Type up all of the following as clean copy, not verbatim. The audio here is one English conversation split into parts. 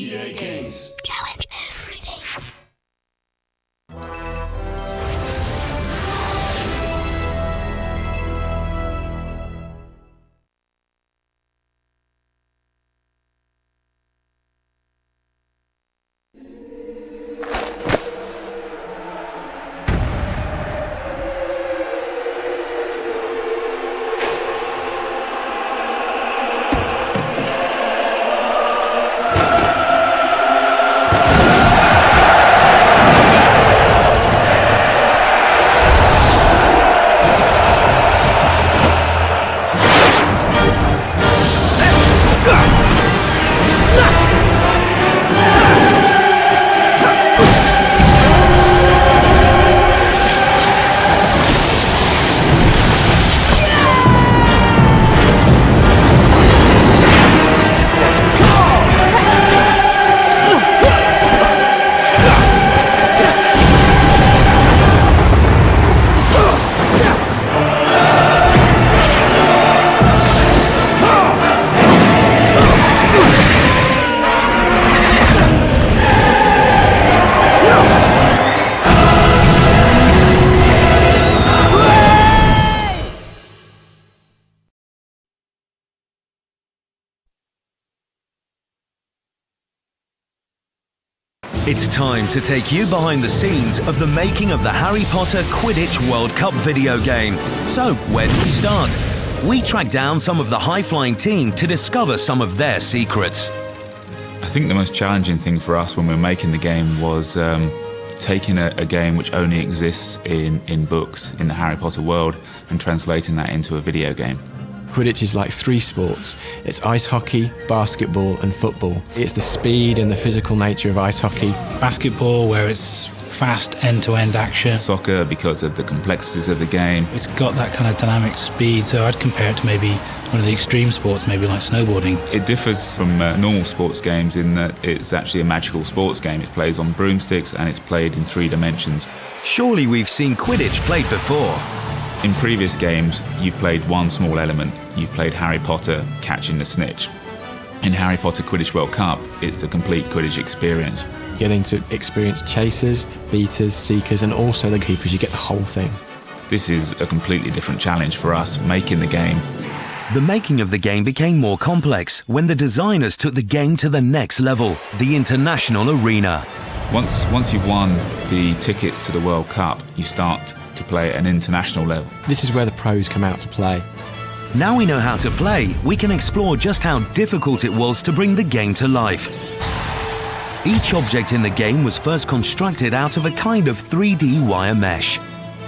EA Games. Challenge everything. It's time to take you behind the scenes of the making of the Harry Potter Quidditch World Cup video game. So, where do we start? We tracked down some of the high-flying team to discover some of their secrets. I think the most challenging thing for us when we were making the game was taking a game which only exists in books in the Harry Potter world and translating that into a video game. Quidditch is like three sports. It's ice hockey, basketball and football. It's the speed and the physical nature of ice hockey. Basketball, where it's fast end-to-end action. Soccer, because of the complexities of the game. It's got that kind of dynamic speed, so I'd compare it to maybe one of the extreme sports, maybe like snowboarding. It differs from normal sports games in that it's actually a magical sports game. It plays on broomsticks and it's played in 3 dimensions. Surely we've seen Quidditch played before. In previous games, you've played one small element. You've played Harry Potter catching the snitch. In Harry Potter Quidditch World Cup, it's a complete Quidditch experience. Getting to experience chasers, beaters, seekers and also the keepers. You get the whole thing. This is a completely different challenge for us making the game. The making of the game became more complex when the designers took the game to the next level, the international arena. Once you've won the tickets to the World Cup, you start to play at an international level. This is where the pros come out to play. Now we know how to play, we can explore just how difficult it was to bring the game to life. Each object in the game was first constructed out of a kind of 3D wire mesh.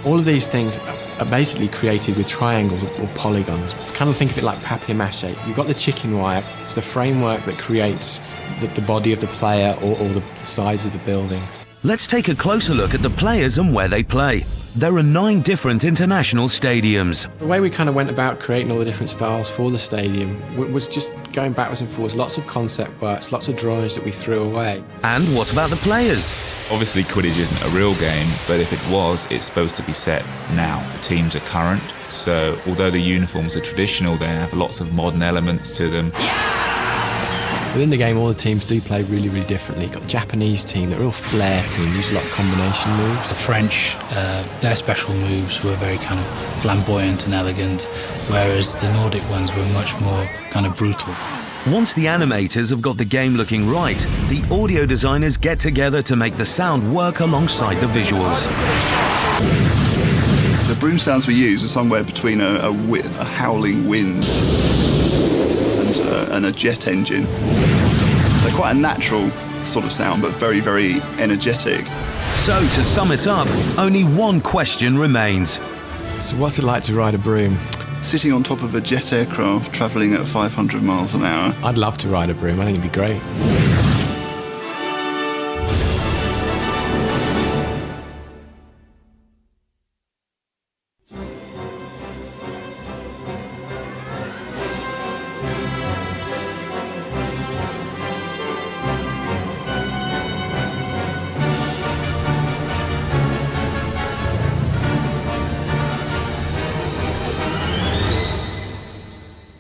All of these things are basically created with triangles or polygons. It's kind of think of it like papier-mâché. You've got the chicken wire, it's the framework that creates the body of the player or the sides of the building. Let's take a closer look at the players and where they play. There are 9 different international stadiums. The way we kind of went about creating all the different styles for the stadium was just going backwards and forwards, lots of concept works, lots of drawings that we threw away. And what about the players? Obviously Quidditch isn't a real game, but if it was, it's supposed to be set now. The teams are current, so although the uniforms are traditional, they have lots of modern elements to them. Within the game, all the teams do play really, really differently. You've got the Japanese team, they're a real flair team, use a lot of combination moves. The French, their special moves were very kind of flamboyant and elegant, whereas the Nordic ones were much more kind of brutal. Once the animators have got the game looking right, the audio designers get together to make the sound work alongside the visuals. The broom sounds we use are somewhere between a howling wind and a jet engine. They're quite a natural sort of sound, but very, very energetic. So, to sum it up, only one question remains. So what's it like to ride a broom? Sitting on top of a jet aircraft travelling at 500 miles an hour. I'd love to ride a broom, I think it'd be great.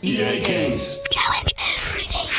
EA Games. Challenge everything.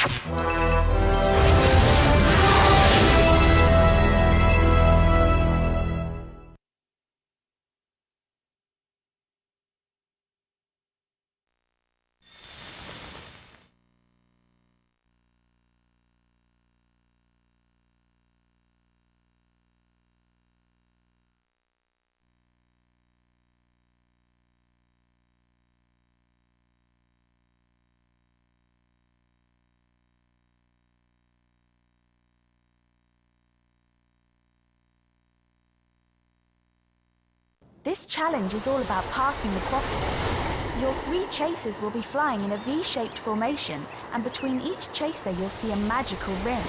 This challenge is all about passing the quaffle. Your 3 chasers will be flying in a V-shaped formation, and between each chaser you'll see a magical ring.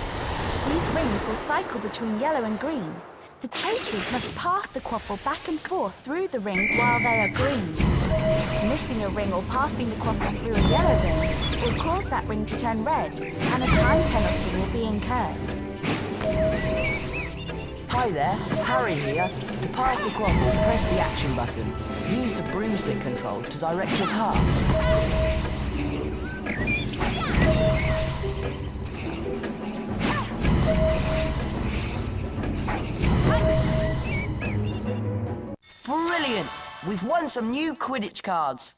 These rings will cycle between yellow and green. The chasers must pass the quaffle back and forth through the rings while they are green. Missing a ring or passing the quaffle through a yellow ring will cause that ring to turn red, and a time penalty will be incurred. Hi there, Harry here. To pass the quaffle, press the action button. Use the broomstick control to direct your path. Brilliant! We've won some new Quidditch cards.